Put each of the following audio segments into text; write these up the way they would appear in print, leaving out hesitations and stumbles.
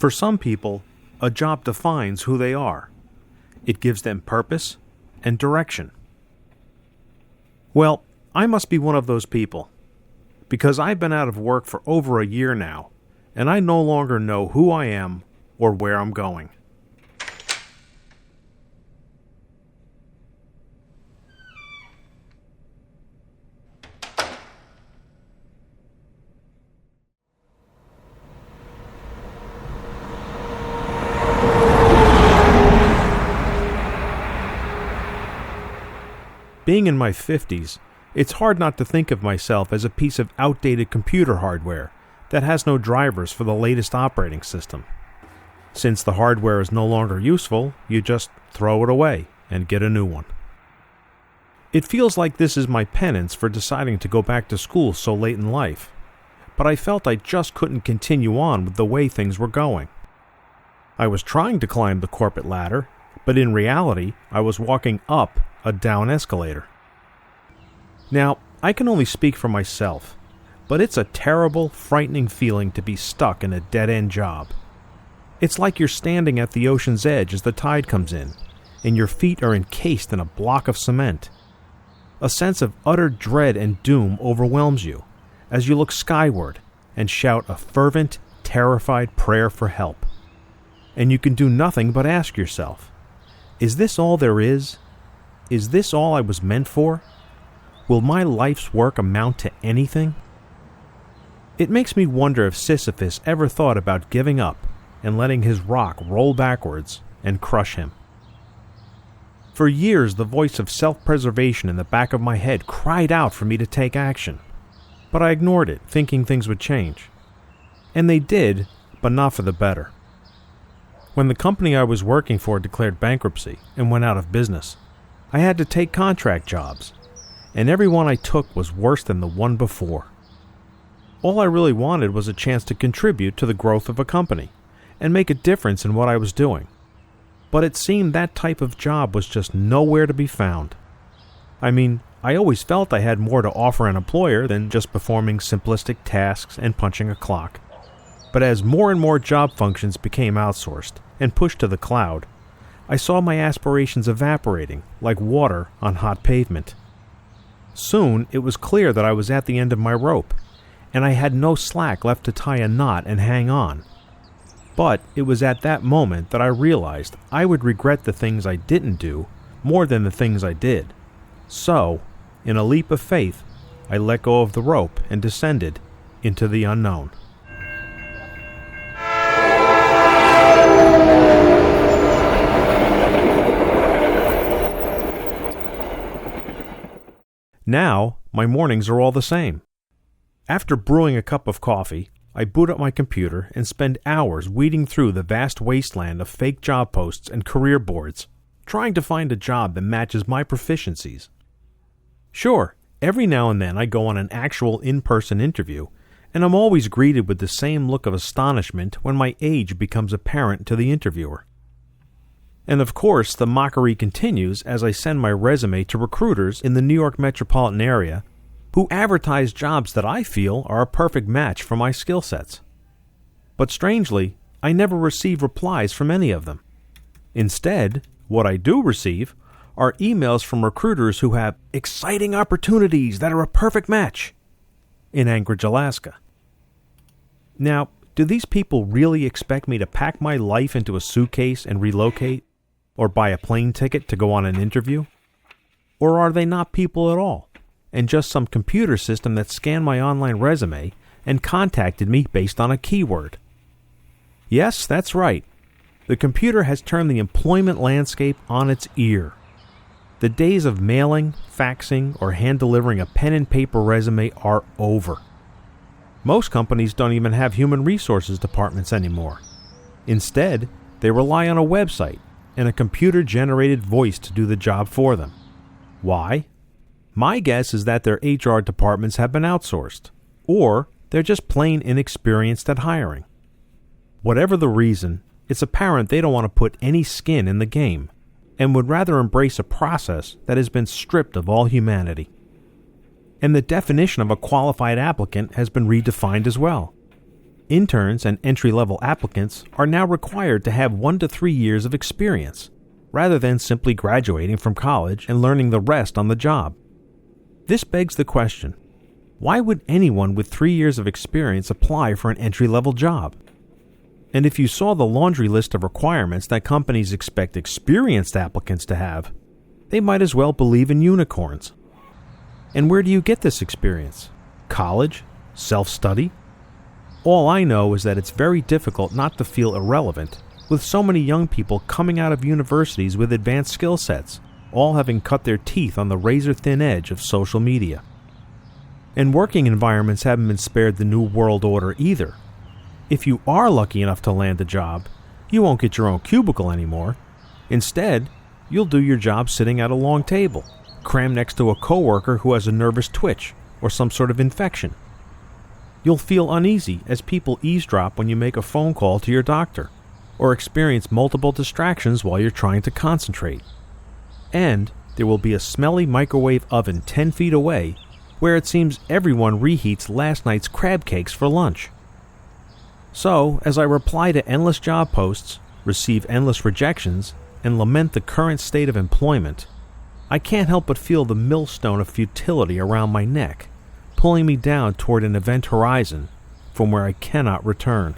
For some people, a job defines who they are. It gives them purpose and direction. Well, I must be one of those people, because I've been out of work for over a year now, and I no longer know who I am or where I'm going. Being in my 50s, it's hard not to think of myself as a piece of outdated computer hardware that has no drivers for the latest operating system. Since the hardware is no longer useful, you just throw it away and get a new one. It feels like this is my penance for deciding to go back to school so late in life, but I felt I just couldn't continue on with the way things were going. I was trying to climb the corporate ladder, but in reality, I was walking up a down escalator. Now, I can only speak for myself, but it's a terrible, frightening feeling to be stuck in a dead-end job. It's like you're standing at the ocean's edge as the tide comes in, and your feet are encased in a block of cement. A sense of utter dread and doom overwhelms you as you look skyward and shout a fervent, terrified prayer for help. And you can do nothing but ask yourself, is this all there is? Is this all I was meant for? Will my life's work amount to anything? It makes me wonder if Sisyphus ever thought about giving up and letting his rock roll backwards and crush him. For years, the voice of self-preservation in the back of my head cried out for me to take action, but I ignored it, thinking things would change. And they did, but not for the better. When the company I was working for declared bankruptcy and went out of business, I had to take contract jobs, and every one I took was worse than the one before. All I really wanted was a chance to contribute to the growth of a company and make a difference in what I was doing. But it seemed that type of job was just nowhere to be found. I mean, I always felt I had more to offer an employer than just performing simplistic tasks and punching a clock. But as more and more job functions became outsourced and pushed to the cloud, I saw my aspirations evaporating like water on hot pavement. Soon, it was clear that I was at the end of my rope, and I had no slack left to tie a knot and hang on. But it was at that moment that I realized I would regret the things I didn't do more than the things I did. So, in a leap of faith, I let go of the rope and descended into the unknown. Now, my mornings are all the same. After brewing a cup of coffee, I boot up my computer and spend hours weeding through the vast wasteland of fake job posts and career boards, trying to find a job that matches my proficiencies. Sure, every now and then I go on an actual in-person interview, and I'm always greeted with the same look of astonishment when my age becomes apparent to the interviewer. And of course, the mockery continues as I send my resume to recruiters in the New York metropolitan area who advertise jobs that I feel are a perfect match for my skill sets. But strangely, I never receive replies from any of them. Instead, what I do receive are emails from recruiters who have exciting opportunities that are a perfect match in Anchorage, Alaska. Now, do these people really expect me to pack my life into a suitcase and relocate? Or buy a plane ticket to go on an interview? Or are they not people at all, and just some computer system that scanned my online resume and contacted me based on a keyword? Yes, that's right. The computer has turned the employment landscape on its ear. The days of mailing, faxing, or hand-delivering a pen and paper resume are over. Most companies don't even have human resources departments anymore. Instead, they rely on a website and a computer-generated voice to do the job for them. Why? My guess is that their HR departments have been outsourced, or they're just plain inexperienced at hiring. Whatever the reason, it's apparent they don't want to put any skin in the game, and would rather embrace a process that has been stripped of all humanity. And the definition of a qualified applicant has been redefined as well. Interns and entry-level applicants are now required to have 1 to 3 years of experience, rather than simply graduating from college and learning the rest on the job. This begs the question, why would anyone with 3 years of experience apply for an entry-level job? And if you saw the laundry list of requirements that companies expect experienced applicants to have, they might as well believe in unicorns. And where do you get this experience? College? Self-study? All I know is that it's very difficult not to feel irrelevant, with so many young people coming out of universities with advanced skill sets, all having cut their teeth on the razor-thin edge of social media. And working environments haven't been spared the new world order either. If you are lucky enough to land a job, you won't get your own cubicle anymore. Instead, you'll do your job sitting at a long table, crammed next to a coworker who has a nervous twitch or some sort of infection. You'll feel uneasy as people eavesdrop when you make a phone call to your doctor, or experience multiple distractions while you're trying to concentrate. And there will be a smelly microwave oven 10 feet away where it seems everyone reheats last night's crab cakes for lunch. So, as I reply to endless job posts, receive endless rejections, and lament the current state of employment, I can't help but feel the millstone of futility around my neck, pulling me down toward an event horizon from where I cannot return.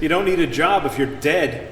You don't need a job if you're dead.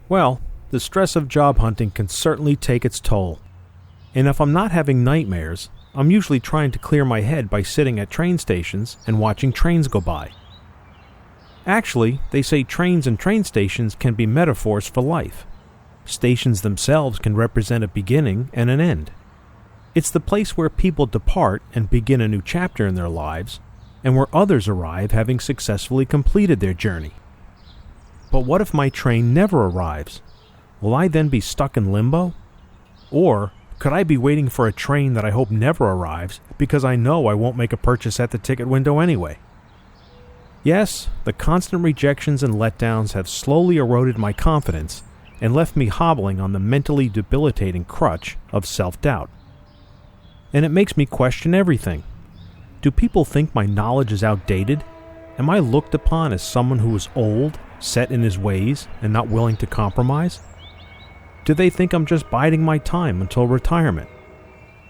Well, the stress of job hunting can certainly take its toll. And if I'm not having nightmares, I'm usually trying to clear my head by sitting at train stations and watching trains go by. Actually, they say trains and train stations can be metaphors for life. Stations themselves can represent a beginning and an end. It's the place where people depart and begin a new chapter in their lives, and where others arrive having successfully completed their journey. But what if my train never arrives? Will I then be stuck in limbo? Or could I be waiting for a train that I hope never arrives because I know I won't make a purchase at the ticket window anyway? Yes, the constant rejections and letdowns have slowly eroded my confidence and left me hobbling on the mentally debilitating crutch of self-doubt. And it makes me question everything. Do people think my knowledge is outdated? Am I looked upon as someone who is old, set in his ways, and not willing to compromise? Do they think I'm just biding my time until retirement?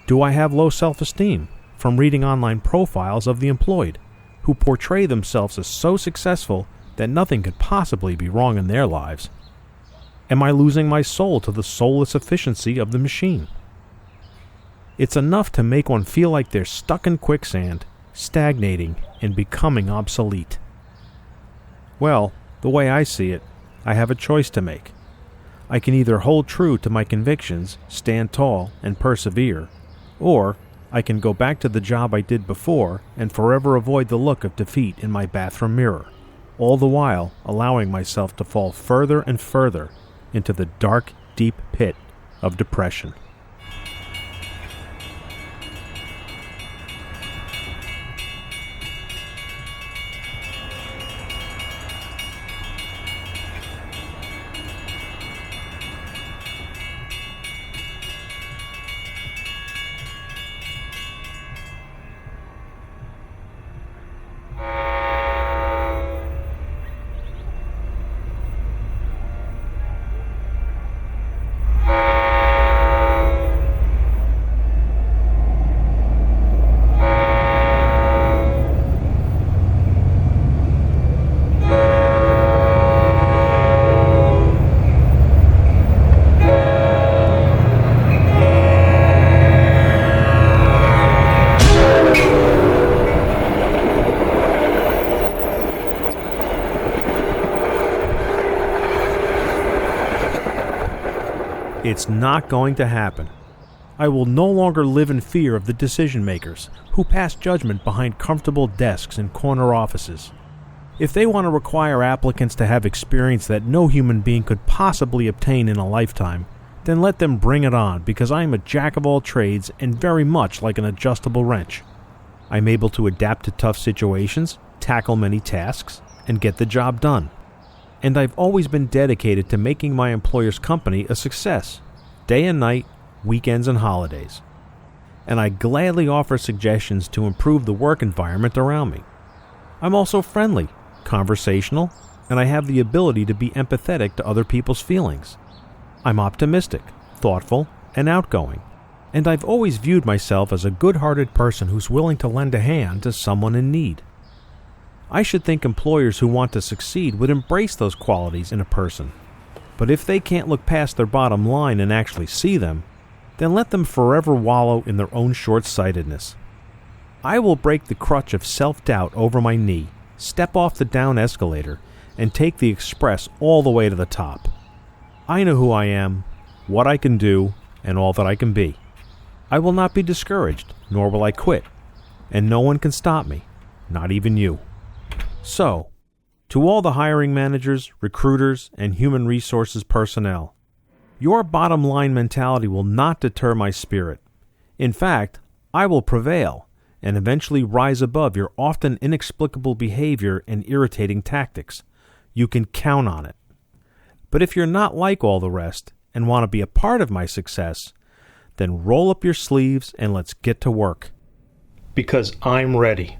Do I have low self-esteem from reading online profiles of the employed, who portray themselves as so successful that nothing could possibly be wrong in their lives? Am I losing my soul to the soulless efficiency of the machine? It's enough to make one feel like they're stuck in quicksand, stagnating and becoming obsolete. Well, the way I see it, I have a choice to make. I can either hold true to my convictions, stand tall, and persevere, or I can go back to the job I did before and forever avoid the look of defeat in my bathroom mirror. all the while allowing myself to fall further and further into the dark, deep pit of depression. It's not going to happen. I will no longer live in fear of the decision makers who pass judgment behind comfortable desks in corner offices. If they want to require applicants to have experience that no human being could possibly obtain in a lifetime, then let them bring it on, because I am a jack of all trades and very much like an adjustable wrench. I'm able to adapt to tough situations, tackle many tasks, and get the job done. And I've always been dedicated to making my employer's company a success, day and night, weekends and holidays. And I gladly offer suggestions to improve the work environment around me. I'm also friendly, conversational, and I have the ability to be empathetic to other people's feelings. I'm optimistic, thoughtful, and outgoing, and I've always viewed myself as a good-hearted person who's willing to lend a hand to someone in need. I should think employers who want to succeed would embrace those qualities in a person. But if they can't look past their bottom line and actually see them, then let them forever wallow in their own short-sightedness. I will break the crutch of self-doubt over my knee, step off the down escalator, and take the express all the way to the top. I know who I am, what I can do, and all that I can be. I will not be discouraged, nor will I quit, and no one can stop me, not even you. So, to all the hiring managers, recruiters, and human resources personnel, your bottom line mentality will not deter my spirit. In fact, I will prevail and eventually rise above your often inexplicable behavior and irritating tactics. You can count on it. But if you're not like all the rest and want to be a part of my success, then roll up your sleeves and let's get to work. Because I'm ready.